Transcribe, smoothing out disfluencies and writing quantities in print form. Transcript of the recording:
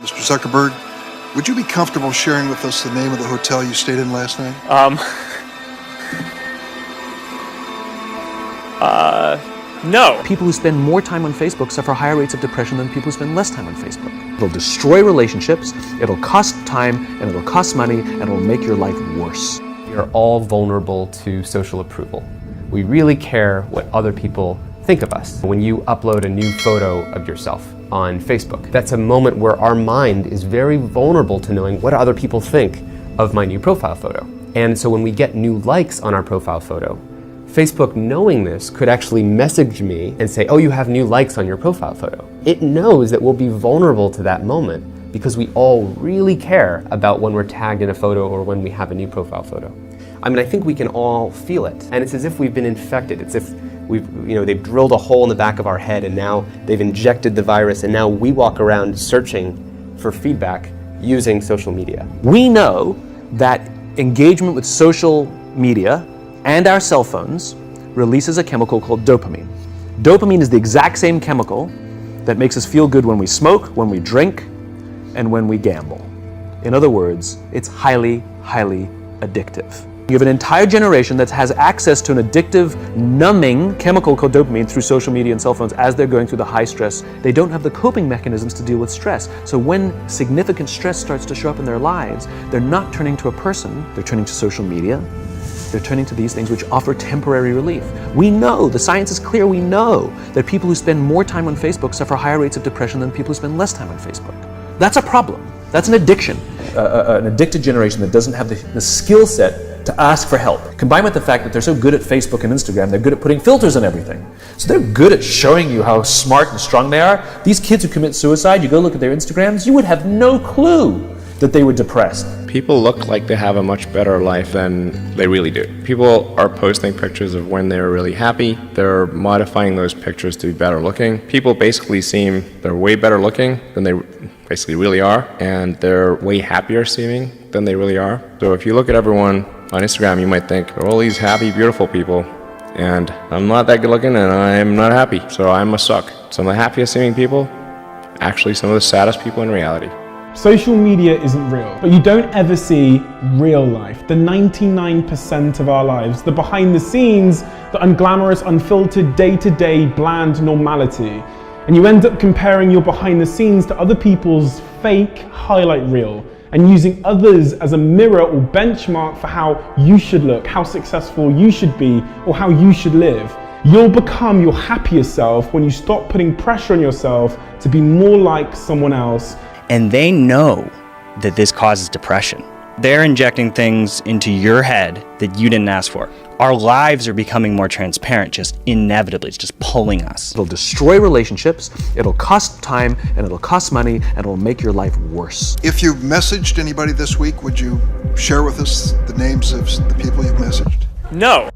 Mr. Zuckerberg, would you be comfortable sharing with us the name of the hotel you stayed in last night? No. People who spend more time on Facebook suffer higher rates of depression than people who spend less time on Facebook. It'll destroy relationships, it'll cost time, and it'll cost money, and it'll make your life worse. We are all vulnerable to social approval. We really care what other people think of us. When you upload a new photo of yourself on Facebook, that's a moment where our mind is very vulnerable to knowing what other people think of my new profile photo. And so when we get new likes on our profile photo, Facebook, knowing this, could actually message me and say, oh, you have new likes on your profile photo. It knows that we'll be vulnerable to that moment because we all really care about when we're tagged in a photo or when we have a new profile photo. I mean, I think we can all feel it. And it's as if we've been infected. It's as if they've drilled a hole in the back of our head and now they've injected the virus and now we walk around searching for feedback using social media. We know that engagement with social media and our cell phones releases a chemical called dopamine. Dopamine is the exact same chemical that makes us feel good when we smoke, when we drink, and when we gamble. In other words, it's highly, highly addictive. You have an entire generation that has access to an addictive, numbing chemical called dopamine through social media and cell phones as they're going through the high stress. They don't have the coping mechanisms to deal with stress. So when significant stress starts to show up in their lives, they're not turning to a person, they're turning to social media. They're turning to these things which offer temporary relief. We know, the science is clear, we know that people who spend more time on Facebook suffer higher rates of depression than people who spend less time on Facebook. That's a problem. That's an addiction. An addicted generation that doesn't have the skill set to ask for help. Combined with the fact that they're so good at Facebook and Instagram, they're good at putting filters on everything. So they're good at showing you how smart and strong they are. These kids who commit suicide, you go look at their Instagrams, you would have no clue that they were depressed. People look like they have a much better life than they really do. People are posting pictures of when they're really happy. They're modifying those pictures to be better looking. People basically seem they're way better looking than they basically really are, and they're way happier seeming than they really are. So if you look at everyone on Instagram, you might think, they're all these happy, beautiful people, and I'm not that good looking and I'm not happy, so I must suck. Some of the happiest seeming people, actually some of the saddest people in reality. Social media isn't real, but you don't ever see real life, the 99% of our lives, the behind the scenes, the unglamorous, unfiltered, day-to-day, bland normality. And you end up comparing your behind the scenes to other people's fake highlight reel and using others as a mirror or benchmark for how you should look, how successful you should be, or how you should live. You'll become your happiest self when you stop putting pressure on yourself to be more like someone else. And they know that this causes depression. They're injecting things into your head that you didn't ask for. Our lives are becoming more transparent, just inevitably. It's just pulling us. It'll destroy relationships, it'll cost time, and it'll cost money, and it'll make your life worse. If you've messaged anybody this week, would you share with us the names of the people you've messaged? No.